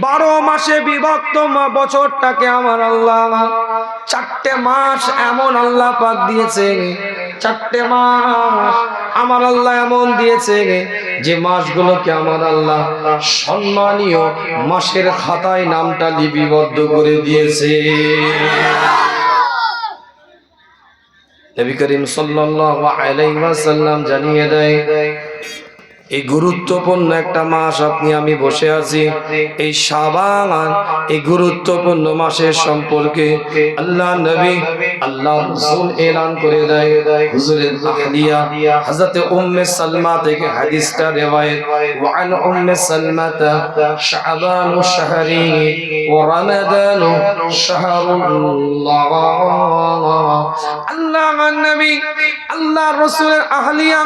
12 মাসে বিভক্ত বছরটাকে আমার আল্লাহ 4টে মাস এমন আল্লাহ পাক দিয়েছে, 4টে মাস আমার আল্লাহ এমন দিয়েছে যে মাসগুলোকে আমার আল্লাহ সম্মানীয় মাসের খাতায় নামটা লিপিবদ্ধ করে দিয়েছে। নবী করিম সাল্লাল্লাহু আলাইহি ওয়াসাল্লাম জানিয়ে দেয়, এই গুরুত্বপূর্ণ একটা মাস আপনি আমি বসে আছি, এই শাবান, এই গুরুত্বপূর্ণ মাসের সম্পর্কে আল্লাহ নবী আল্লাহ রাসূল এলান করে দেয়। হুজুরের আহলিয়া হযরত উম্মে সালমা থেকে হাদিসটা রিওয়ায়াত, ওয়া আন উম্মে সালমাতা শাবানু শাহরি ওয়া রমাদানু শাহরুল্লাহ। আল্লাহ নবী আল্লাহ রাসূলের আহলিয়া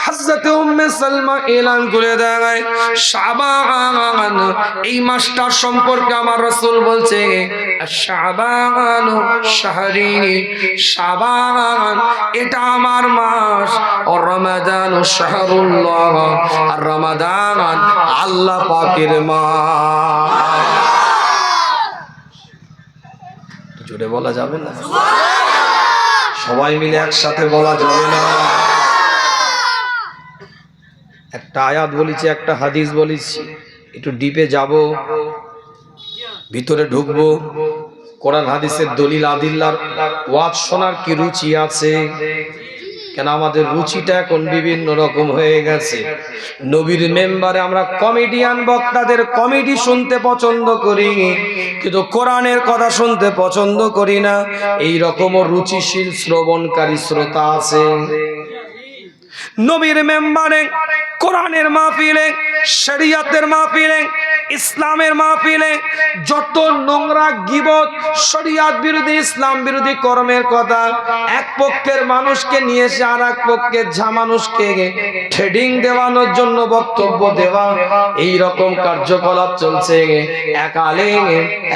হযরত উম্মে সালমা এলান করে দেয়, শাবান এই মাসটার সম্পর্কে আমার রাসূল বলছে, শাবানু শাহরি, শাবান এটা আমার মাস, আর রমাদানু শাহরুল্লাহ, আর রমাদান আল্লাহ পাকের মাস। জোরে বলা যাবে না? সবাই মিলে একসাথে বলা যাবে না? একটা আয়াত বলেছি, একটা হাদিস বলেছি, একটু ডিপে যাব, ভিতরে ঢুকবো। কোরআন হাদিসের দলিল আদিল্লার ওয়াজ শোনার কি রুচি আছে? কেন আমাদের রুচিটা এখন বিভিন্ন রকম হয়ে গেছে। নবীর মেম্বারে আমরা কমেডিয়ান বক্তাদের কমেডি শুনতে পছন্দ করি, কিন্তু কোরআনের কথা শুনতে পছন্দ করি না। এই রকমও রুচিশীল শ্রবণকারী শ্রোতা আছে। নবীর মেম্বারে, কোরআনের মাহফিলে, শরিয়তের মাহফিলে, ইসলামের মাহফিলে যত নোংরা গীবত, শরিয়ত বিরোধী, ইসলাম বিরোধী কর্মের কথা, এক পক্ষের মানুষকে নিয়ে এসে আর এক পক্ষের মানুষকে ট্রেডিং দেওয়ানোর জন্য বক্তব্য দেওয়া, এই রকম কার্যকলাপ চলছে। এক আলেম,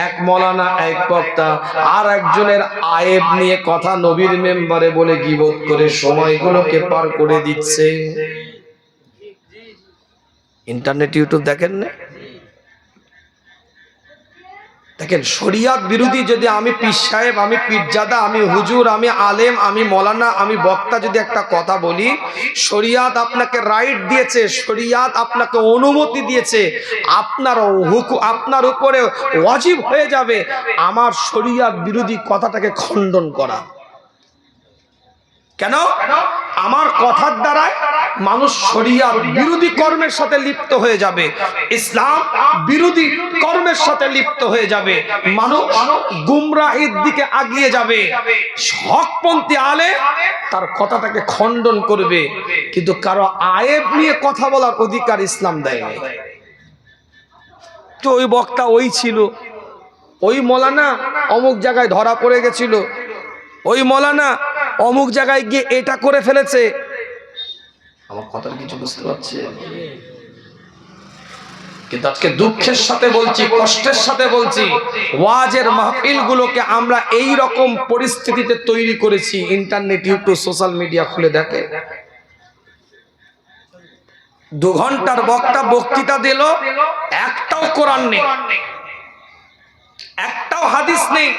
এক মৌলানা, এক বক্তা আর একজনের আয়েব নিয়ে কথা নবীর মেম্বারে বলে গীবত করে সময়গুলোকে পার করে দিচ্ছে। ইন্টারনেট, ইউটিউব দেখেন না? দেখেন, শরিয়ত বিরোধী যদি আমি পীর সাহেব, আমি পীরজাদা, আমি হুজুর, আমি আলেম, আমি মৌলানা, আমি বক্তা যদি একটা কথা বলি, শরিয়ত আপনাকে রাইট দিয়েছে, শরিয়ত আপনাকে অনুমতি দিয়েছে, আপনার উপরে ওয়াজিব হয়ে যাবে আমার শরিয়ত বিরোধী কথাটাকে খণ্ডন করা। কেন? আমার কথার দ্বারা মানুষ শরিয়ত বিরোধী কর্মের সাথে লিপ্ত হয়ে যাবে, ইসলাম বিরোধী কর্মের সাথে লিপ্ত হয়ে যাবে, মানুষ গুমরাহির দিকে আগিয়ে যাবে। হকপন্থী আলেম তার কথাটাকে খণ্ডন করবে, কিন্তু কারো আয়েব নিয়ে কথা বলার অধিকার ইসলাম দেয়নি। তো ওই বক্তা ওই ছিল, ওই মৌলানা অমুক জায়গায় ধরা পড়ে গেছিল, ওই মৌলানা অমুক জায়গায় গিয়ে এটা করে ফেলেছে। আমার কথার কিছু বুঝতে পারছে? কিন্তু আজকে দুঃখের সাথে বলছি, কষ্টের সাথে বলছি, ওয়াজের মাহফিলগুলোকে আমরা এই রকম পরিস্থিতিতে তৈরি করেছি। ইন্টারনেট, ইউটিউব, সোশ্যাল মিডিয়া খুলে দেখে, 2 ঘন্টার বক্তা বক্তৃতা দিল, একটাও কোরআন নেই, একটাও হাদিস নেই।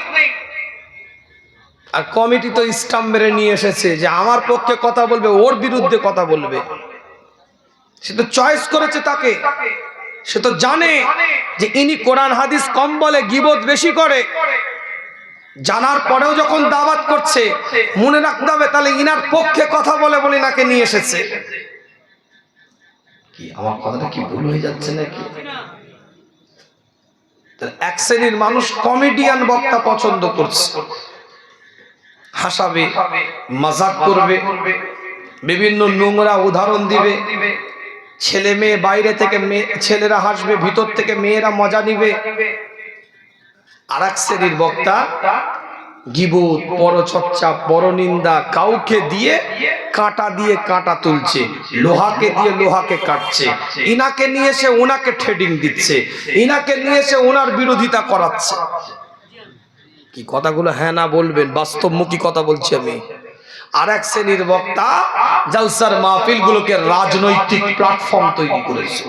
আর কমিটি তো স্টাম্প মেরে নিয়ে এসেছে যে আমার পক্ষে কথা বলবে, ওর বিরুদ্ধে কথা বলবে। সে তো চয়েস করেছে তাকে, সে তো জানে যে ইনি কোরআন হাদিস কম বলে, গীবত বেশি করে। জানার পরেও যখন দাওয়াত করছে, মনে রাখতে হবে তাহলে ইনার পক্ষে কথা বলে বলে নাকে নিয়ে এসেছে। কি আমার কথাটা কি ভুল হয়ে যাচ্ছে নাকি? এক শ্রেণীর মানুষ কমেডিয়ান বক্তা পছন্দ করছে, হাসাবে, মজাক করবে, বিভিন্ন নোংরা উদাহরণ দিবে। ছেলে মেয়ে বাইরে থেকে ছেলেরা হাসবে, ভিতর থেকে মেয়েরা মজা নিবে। আর এক শ্রেণীর বক্তা গীবত, পরচর্চা, পরনিন্দা, কাউকে দিয়ে কাঁটা তুলছে, লোহাকে দিয়ে লোহাকে কাটছে, ইনাকে নিয়ে এসে ওনাকে ট্রেডিং দিচ্ছে, ইনাকে নিয়ে এসে ওনার বিরোধিতা করাচ্ছে। কি কথাগুলো হ্যাঁ না বলবেন? বাস্তবমুখী কথা বলছি আমি। আর এক শ্রেণীর বক্তা জালসার মাহফিলগুলোকে রাজনৈতিক প্ল্যাটফর্ম তৈরি করেছে।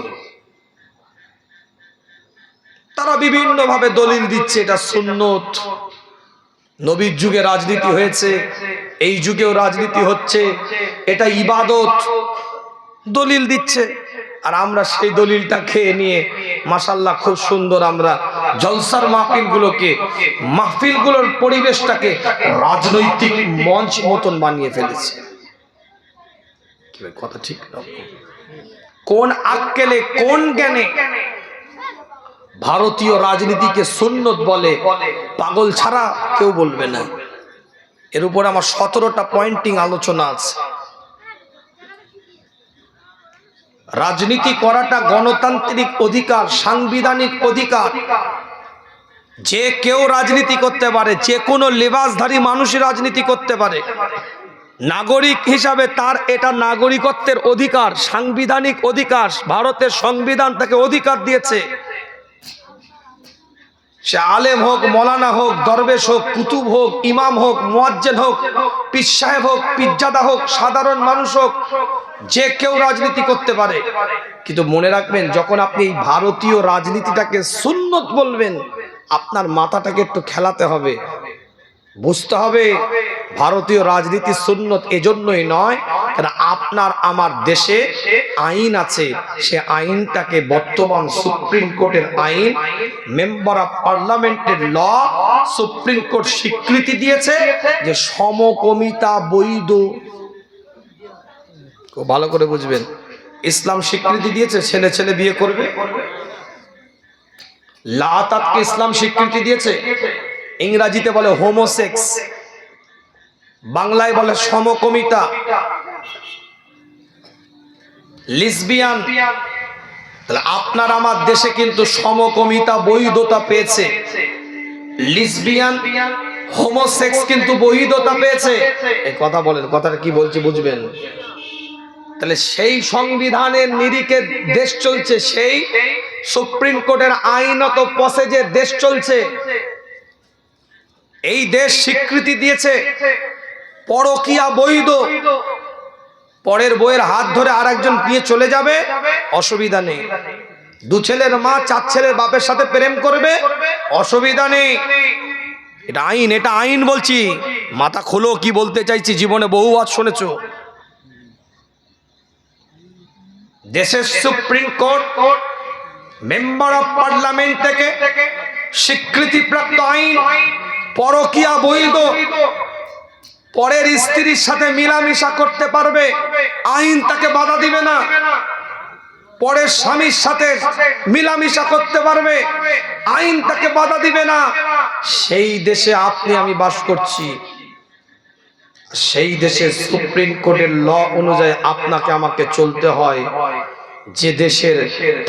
তারা বিভিন্ন ভাবে দলিল দিচ্ছে এটা সুন্নত, নবীর যুগে রাজনীতি হয়েছে, এই যুগেও রাজনীতি হচ্ছে, এটা ইবাদত, দলিল দিচ্ছে। আর আমরা সেই দলিলটা খেয়ে নিয়ে মাশাআল্লাহ খুব সুন্দর আমরা জলসার মাহফিলগুলোর পরিবেশটাকে রাজনৈতিক মঞ্চ মতন বানিয়ে ফেলেছে। কি কথা ঠিক না? কোন আক্কেলে, কোন জ্ঞানে ভারতীয় রাজনীতিকে সুন্নত বলে? পাগল ছাড়া কেউ বলবে না। এর উপর আমার 17টা পয়েন্টিং আলোচনা আছে। রাজনীতি করাটা গণতান্ত্রিক অধিকার, সাংবিধানিক অধিকার। যে কেউ রাজনীতি করতে পারে, যে কোনো লেবাসধারী মানুষই রাজনীতি করতে পারে। নাগরিক হিসাবে তার এটা নাগরিকত্বের অধিকার, সাংবিধানিক অধিকার। ভারতের সংবিধান তাকে অধিকার দিয়েছে। সে আলেম হোক, মৌলানা হোক, দরবেশ হোক, কুতুব হোক, ইমাম হোক, মুয়াজ্জিন হোক, পীর সাহেব হোক, পীরজাদা হোক, সাধারণ মানুষ হোক, যে কেউ রাজনীতি করতে পারে। কিন্তু মনে রাখবেন, যখন আপনি এই ভারতীয় রাজনীতিটাকে সুন্নত বলবেন, আপনার মাথাটাকে একটু খেলাতে হবে, বুঝতে হবে ভারতীয় রাজনীতি সুন্নত এজন্যই নয় কারণ আপনার আমার দেশে আইন আছে। সে আইনটাকে বর্তমান সুপ্রিম কোর্টের আইন, মেম্বার অফ পার্লামেন্টের ল, সুপ্রিম কোর্ট স্বীকৃতি দিয়েছে যে সমকামিতা বৈধ। খুব ভালো করে বুঝবেন, ইসলাম স্বীকৃতি দিয়েছে ছেলে ছেলে বিয়ে করবে। লাতাতকে ইসলাম স্বীকৃতি দিয়েছে, ইংরেজিতে বলে হোমোসেক্স, বাংলায় বলে সমকামিতা, লিসবিয়ান। তাহলে আপনার আমার দেশে কিন্তু সমকামিতা বৈধতা পেয়েছে, লিসবিয়ান, হোমোসেক্স কিন্তু বৈধতা পেয়েছে। এই কথা বলেন, কথাটা কি বলছি বুঝবেন। তাহলে সেই সংবিধানের নিরিখে দেশ চলছে, সেই সুপ্রিম কোর্টের আইনত প্রসেসে দেশ চলছে। এই দেশ স্বীকৃতি দিয়েছে পরকীয়া বৈধ। পরের বইয়ের হাত ধরে আরেকজন নিয়ে চলে যাবে, অসুবিধা নেই। দু ছেলের মা চার ছেলের বাপের সাথে প্রেম করবে, অসুবিধা নেই। এটা আইন, এটা আইন বলছি। মাথা খোলো, কি বলতে চাইছি, জীবনে বহু আজ শুনেছো। দেশের supreme court, member of parliament থেকে স্বীকৃতিপ্রাপ্ত আইন, পরকীয়া বৈধ। পরের স্ত্রীর সাথে মিলামিশা করতে পারবে, আইন তাকে বাধা দিবে না। পরের স্বামীর সাথে মিলামিশা করতে পারবে, আইন তাকে বাধা দিবে না। সেই দেশে আপনি আমি বাস করছি, সেই দেশের সুপ্রিম কোর্টের ল অনুযায়ী আপনাকে আমাকে চলতে হয়। যে দেশের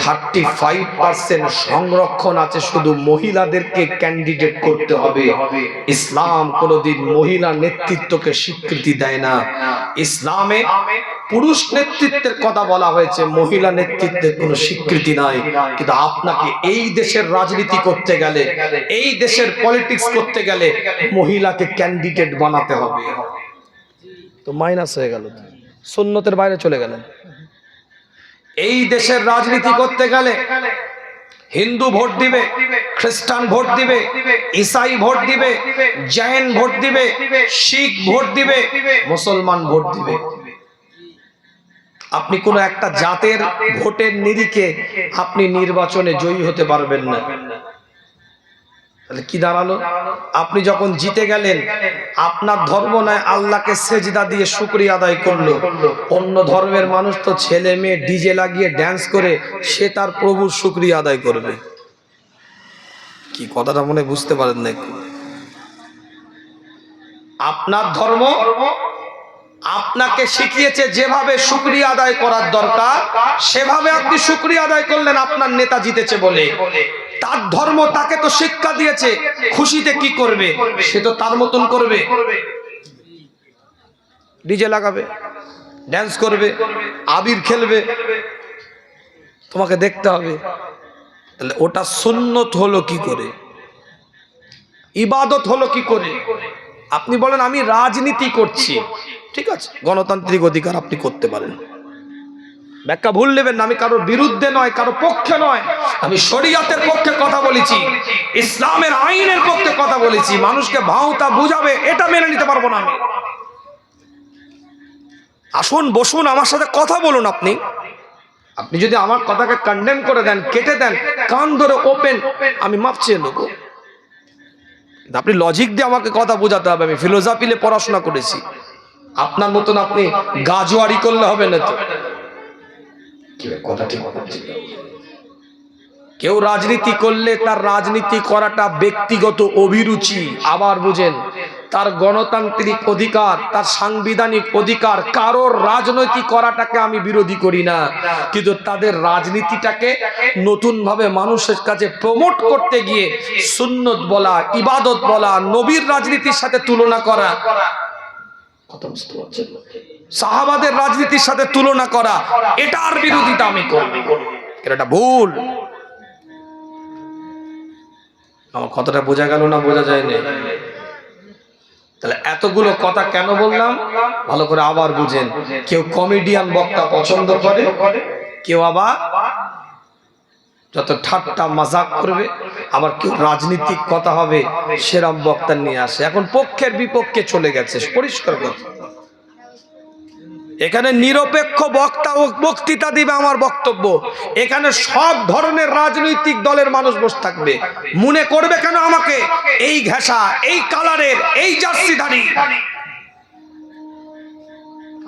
35% সংরক্ষণ আছে, শুধু মহিলাদেরকে ক্যান্ডিডেট করতে হবে। ইসলাম কোনোদিন মহিলা নেতৃত্বকে স্বীকৃতি দেয় না। ইসলামে পুরুষ নেতৃত্বের কথা বলা হয়েছে, মহিলা নেতৃত্বের কোনো স্বীকৃতি নাই। কিন্তু আপনাকে এই দেশের রাজনীতি করতে গেলে, এই দেশের পলিটিক্স করতে গেলে মহিলাকে ক্যান্ডিডেট বানাতে হবে। তো মাইনাস হয়ে গেল, সুন্নতের বাইরে চলে গেলেন। এই দেশের রাজনীতি করতে গেলে হিন্দু ভোট দিবে, খ্রিস্টান ভোট দিবে, ঈসাই ভোট দিবে, জৈন ভোট দিবে, শিখ ভোট দিবে, মুসলমান ভোট দিবে। আপনি কোন একটা জাতের ভোটের নিরিখে আপনি নির্বাচনে জয়ী হতে পারবেন না। তাহলে কি দাঁড়ালো? আপনি যখন জিতে গেলেন, আপনার ধর্ম নয় আল্লাহকে সেজদা দিয়ে শুকরিয়া আদায় করলো। অন্য ধর্মের মানুষ তো ছেলে মেয়ে ডিজে লাগিয়ে ড্যান্স করে সে তার প্রভুর শুকরিয়া আদায় করবে। কি কথাটা মনে বুঝতে পারেন না? আপনার ধর্ম আপনাকে শিখিয়েছে যেভাবে শুকরিয়া আদায় করার দরকার, সেভাবে আপনি শুকরিয়া আদায় করলেন আপনার নেতা জিতেছে বলে। তার ধর্ম তাকে তো শিক্ষা দিয়েছে, খুশিতে কি করবে সে তো তার মতন করবে, ডিজে লাগাবে, ড্যান্স করবে, আবির খেলবে, তোমাকে দেখতে হবে। তাহলে ওটা সুন্নত হলো কি করে, ইবাদত হলো কি করে? আপনি বলেন আমি রাজনীতি করছি, ঠিক আছে, গণতান্ত্রিক অধিকার আপনি করতে পারেন, ব্যাখ্যা ভুল নেবেন না, আমি কারোর বিরুদ্ধে নয়, কারো পক্ষে নয়, আমি শরীয়তের পক্ষে কথা বলেছি, ইসলামের আইনের পক্ষে কথা বলেছি। মানুষকে ভাওতা বুঝাবে এটা মেনে নিতে পারবো না আমি। আসুন বসুন, আমার সাথে কথা বলুন। আপনি যদি আমার কথাকে কন্ডেম করে দেন, কেটে দেন, কান ধরে ওপেন, আমি মাপ চেয়ে নেবো। আপনি লজিক দিয়ে আমাকে কথা বোঝাতে হবে। আমি ফিলোসফিতে পড়াশোনা করেছি, আপনার মতন আপনি গাজোয়ারি করলে হবে না তো। কথা ঠিক হচ্ছে। কেউ রাজনীতি করলে তার রাজনীতি করাটা ব্যক্তিগত অভিরুচি। আবার বুঝেন, তার গণতান্ত্রিক অধিকার, তার সাংবিধানিক অধিকার। কারোর রাজনৈতিক করাটাকে আমি বিরোধী করি না, কিন্তু তাদের রাজনীতিটাকে নতুন ভাবে মানুষের কাছে প্রমোট করতে গিয়ে সুন্নত বলা, ইবাদত বলা, নবীর রাজনীতির সাথে তুলনা করা, কথা বুঝতে পারছেন, সাহাবাদের রাজনীতির সাথে তুলনা করা, এটার বিরোধিতা আমি করব। এটা ভুল। আমার কথাটা বোঝা গেল না বোঝা যায়নি? তাহলে এতগুলো কথা কেন বললাম ভালো করে আবার বুঝেন। কেউ কমেডিয়ান বক্তা পছন্দ করে, কেউ আবার যত ঠাট্টা মাজাক করবে, আবার কেউ রাজনীতিক কথা হবে সেরম বক্তা নিয়ে আসে। এখন পক্ষের বিপক্ষে চলে গেছে, পরিষ্কার কথা। এখানে নিরপেক্ষ বক্তা ও বক্তৃতা দিবে আমার বক্তব্য। এখানে সব ধরনের রাজনৈতিক দলের মানুষ বসে থাকবে। মনে করবে কেন আমাকে এই ঘেঁষা, এই কালারের, এই জার্সিধারী?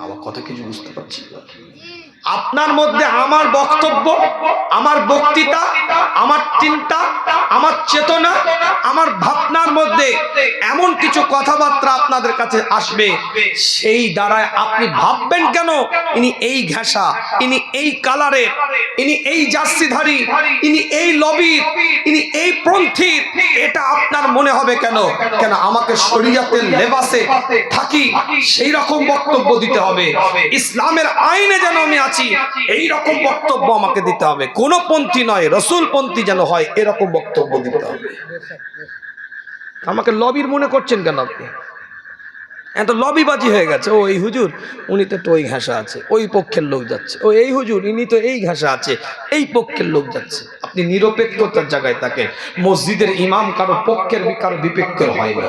আমার কথা কিছু বুঝতে পারছি না। আপনার মধ্যে আমার বক্তব্য, আমার বক্তৃতা, আমার চিন্তা, আমার চেতনা, আমার ভাবনার মধ্যে এমন কিছু কথাবার্তা আপনাদের কাছে আসবে, সেই দ্বারায় আপনি ভাববেন কেন ইনি এই ঘেঁষা, ইনি এই কালারের, ইনি এই জার্সিধারী, ইনি এই লবির, ইনি এই পন্থীর। এটা আপনার মনে হবে কেন? কেন আমাকে শরীয়তের লেবাসে থাকি সেই রকম বক্তব্য দিতে হবে। ইসলামের আইনে যেন আমি আছি এই রকম বক্তব্য আমাকে দিতে হবে। কোন পন্থী নয়, রসুল পন্থী যেন হয় এরকম বক্তব্য দিতে হবে। আমাকে লবির মনে করছেন কেন আপনি? এত লবিবাজি হয়ে গেছে। ও এই হুজুর, উনি তো ওই ঘাসা আছে, ওই পক্ষের লোক যাচ্ছে। ও এই হুজুর, ইনি তো এই ঘাসা আছে, এই পক্ষের লোক যাচ্ছে। আপনি নিরপেক্ষতার জায়গায় থাকেন। মসজিদের ইমাম কারো পক্ষের কারো বিপক্ষের হয় না।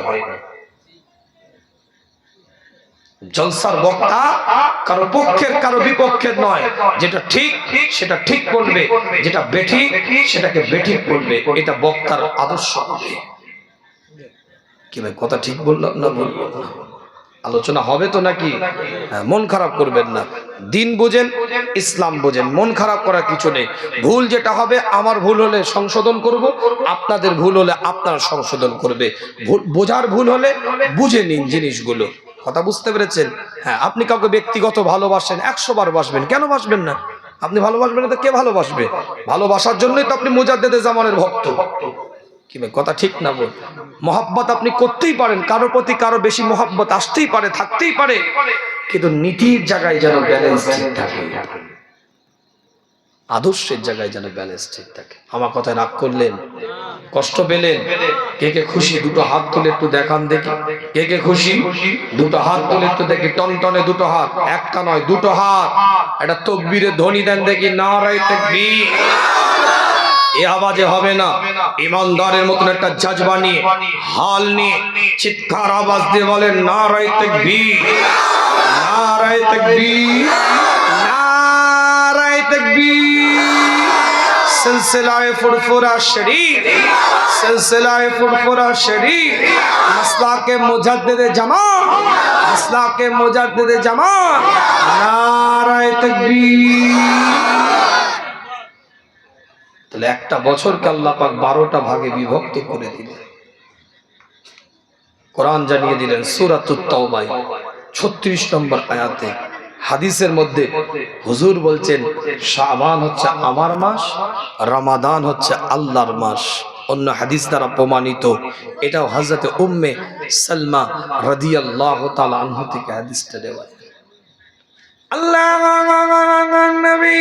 জলসার বক্তা কারো পক্ষের কারো বিপক্ষের নয়। যেটা ঠিক সেটা ঠিক বলবে, যেটা বেঠিক সেটাকে বেঠিক বলবে। এটা বক্তার আদর্শ হবে। কি ভাই, কথা ঠিক বললাম না? বলবো না, আলোচনা হবে তো নাকি? মন খারাপ করবেন না। দিন বুঝেন, ইসলাম বুঝেন, মন খারাপ করার কিছু নেই। ভুল যেটা হবে, আমার ভুল হলে সংশোধন করব, আপনাদের ভুল হলে আপনারা সংশোধন করবে। বোঝার ভুল হলে বুঝে নিন জিনিসগুলো। কথা বুঝতে পেরেছেন? হ্যাঁ, আপনি কাউকে ব্যক্তিগত ভালোবাসেন, 100 বার বাসবেন, কেন বাসবেন না? আপনি ভালোবাসবেন না তো কে ভালোবাসবে? ভালোবাসার জন্যই তো আপনি মুজাদ্দেদে জামানের ভক্ত। কি ভাই, কথা ঠিক না বল? মহাব্বত আপনি করতেই পারেন, কারোর প্রতি কারো বেশি মহাব্বত আসতেই পারে, থাকতেই পারে, কিন্তু নীতির জায়গায় যেন ব্যালেন্স ঠিক থাকে, আদর্শের জায়গায় যেন ব্যালেন্স ঠিক থাকে। আমার কথায় রাগ করলেন, কষ্ট পেলেন? কে কে খুশি দুটো হাত তুলে একটু দেখান দেখি। কে কে খুশি দুটো হাত তুলে একটু দেখি। টনটনে দুটো হাত, একটা নয় দুটো হাত। একটা তকবীরের ধ্বনি দেন দেখি। নারায়ে তাকবীর। এ আওয়াজে হবে না, ইমানদারের মতন একটা জজবা নিয়ে, হাল নিয়ে চিৎকার আওয়াজ দিয়ে বলেন নারায়ে তাকবীর, নারায়ে তাকবীর, নারায়ে তাকবীর। সিলসিলায়ে ফুরফুরা শরীফ, সিলসিলায়ে ফুরফুরা শরীফ, মাসলাকে মুজাদ্দিদে জামাত, মাসলাকে মুজাদ্দিদে জামাত। নারায়ে তাকবীর। তাহলে একটা বছরকে আল্লাহ পাক 12টা ভাগে বিভক্ত করে দিলেন। কোরআন জানিয়ে দিলেন সূরাতুত তাওবা 36 নম্বর আয়াতে। হাদিসের মধ্যে হুজুর বলছেন শাবান হচ্ছে আমার মাস, রমাদান হচ্ছে আল্লাহর মাস। অন্য হাদিস দ্বারা প্রমাণিত। এটাও হযরতে উম্মে সালমা রাদিয়াল্লাহু তাআলা আনহা থেকে হাদিসটা দেওয়া। আল্লাহর নবী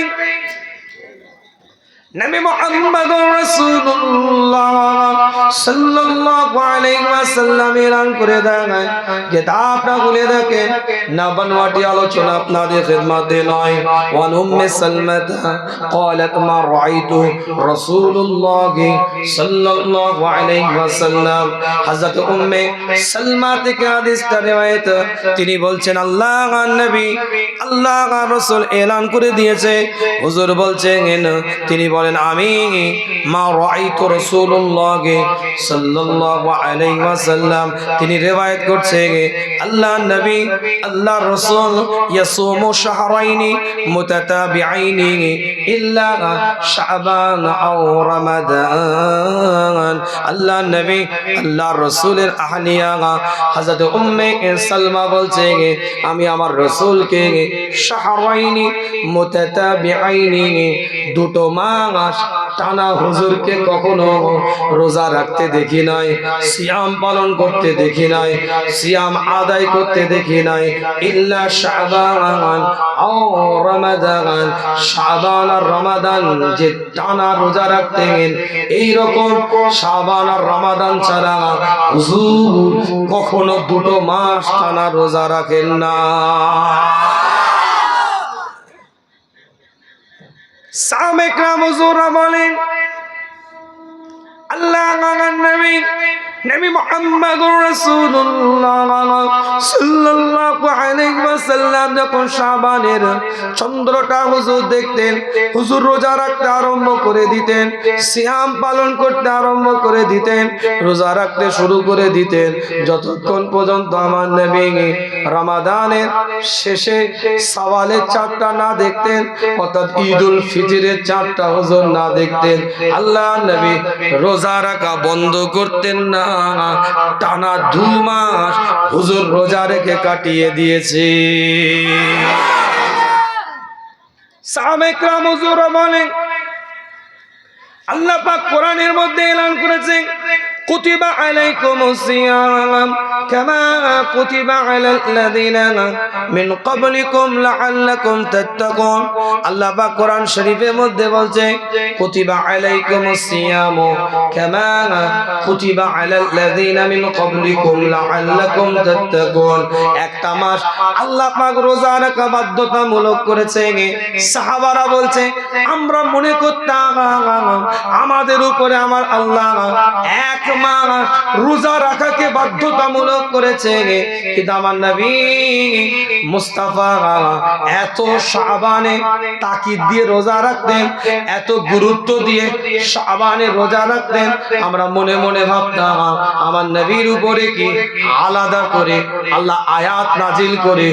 নবী মুহাম্মদুর রাসূলুল্লাহ সাল্লাল্লাহু সাল্লাল্লাহু আলাইহি ওয়াসাল্লাম এলান করে দেন, কিতাবটা খুলে দেখেন, না বানওয়াটি আলোচনা আপনাদের খিদমতে নয়। ওয়ান উম্মে সালমাতা ক্বালাত মা রাআইতু রাসূলুল্লাহ সাল্লাল্লাহু আলাইহি ওয়াসাল্লাম, হযরত উম্মে সালমা থেকে হাদিসটা riwayat, তিনি বলছেন আল্লাহর নবী আল্লাহর রাসূল এলান করে দিয়েছে। হুজুর বলছেন, তিনি বলেন আমি মা রাআইতু রাসূলুল্লাহ সাল্লাল্লাহু আলাইহি ওয়াসাল্লাম, তিনি riwayat করছে আল্লাহর নবী আল্লাহর রাসূল ইয়াসুমু শাহরাইনি মুতাতাবিআইনি ইল্লা শাবান আও রমাদান। আল্লাহর নবী আল্লাহর রাসূলের আহলিয়া হযরত উম্মে সালমা বলছে আমি আমার রাসূলকে শাহরাইনি মুতাতাবিআইনি, দুটো মাস টানা হুজুরকে কখনো রোজা রাখতে দেখি নাই, সিয়াম পালন করতে দেখি নাই, সিয়াম আদায় করতে দেখি নাই, ইল্লা শাবান আও রমাদান, শাবান আর রমাদান যে টানা রোজা রাখতেন, এই রকম শাবান আর রমাদান ছাড়া হুজুর কখনো দুটো মাস টানা রোজা রাখেন না। সাহাবা ইকরাম হুজুররা বলেন আল্লাহর নবী নবী মুহাম্মদুর রাসূলুল্লাহ সাল্লাল্লাহু আলাইহি ওয়াসাল্লাম যখন শাবানের চন্দ্রটা হুজুর দেখতেন, হুজুর রোজা রাখতে আরম্ভ করে দিতেন, সিয়াম পালন করতে আরম্ভ করে দিতেন, রোজা রাখতে শুরু করে দিতেন, যতক্ষণ পর্যন্ত আমার নবী রমাদানের শেষে সওয়ালের চাঁদটা না দেখতেন, অর্থাৎ ঈদুল ফিতরের চাঁদটা হুজুর না দেখতেন, আল্লাহর নবী রোজা রাখা বন্ধ করতেন না। টানা 2 মাস হুজুর রোজা রেখে কাটিয়ে দিয়েছে। সাহাবা ইকরাম হুজুররা বলেন আল্লাহ পাক কোরআনের মধ্যে এলান করেছেন কুতিবা আলাইকুমুস সিয়াম কামা কুতিবা আলাল্লাযিনা মিন ক্বাবলিকুম লাআল্লাকুম তাত্তাকুন। আল্লাহ পাক কোরআন শরীফের মধ্যে বলছে কুতিবা আলাইকুমুস সিয়াম কামা কুতিবা আলাল্লাযিনা মিন ক্বাবলিকুম লাআল্লাকুম তাত্তাকুন। একটা মাস আল্লাহ পাক রোজা রাখা বাধ্যতামূলক করেছে। সাহাবারা বলছে আমরা মনে করতাম আমাদের উপরে আমার আল্লাহ এক মাস রোজা রাখাকে বাধ্যতামূলক করেছে, কিন্তু আমার নবী মুস্তাফা এত শাবানে তাকিদ দিয়ে রোজা রাখতেন, এত গুরুত্ব দিয়ে শাবানে রোজা রাখতেন, আমরা মনে মনে ভাবতাম আমার নবীর উপরে কি আলাদা করে আল্লাহ আয়াত নাজিল করে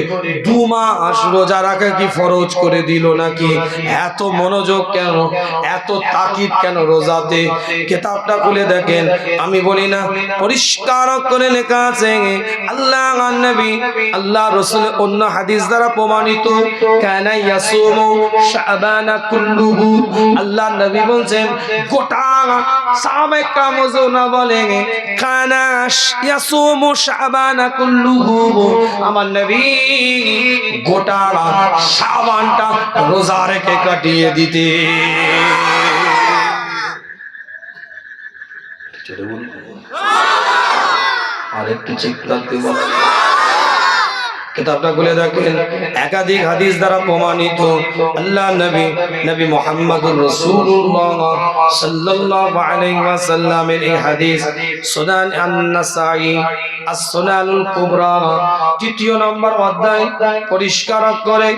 2 মাস রোজা রাখা কি ফরজ করে দিল নাকি? এত মনোযোগ কেন, এত তাকিদ কেন রোজাতে? কিতাবটা খুলে দেখেন, আমি বলি না, পরিষ্কার করে লেখা আছে আল্লাহর নবী আল্লাহ রাসূল অন্য হাদিস দ্বারা প্রমাণিত কানা ইয়াসুমু শাবানা কুল্লুহু। আল্লাহর নবী বলেন গোটা সাহাবা ইকরাম ওজনা বলে কানা ইয়াসুমু শাবানা কুল্লুহু, আমার নবী গোটা শাবানটা রোজা রেখে কাটিয়ে দিতে। আরেকটু চিৎকার দিব। কিতাবটা খুলে দেখেন, একাধিক হাদিস দ্বারা প্রমাণিত আল্লাহ নবী নবী মুহাম্মদুর রাসূলুল্লাহ সাল্লাল্লাহু আলাইহি ওয়াসাল্লামের এই হাদিস সুনান আন-নাসাঈ আস-সুনানুল কুবরা 3 নম্বর অধ্যায় পরিষ্কার করে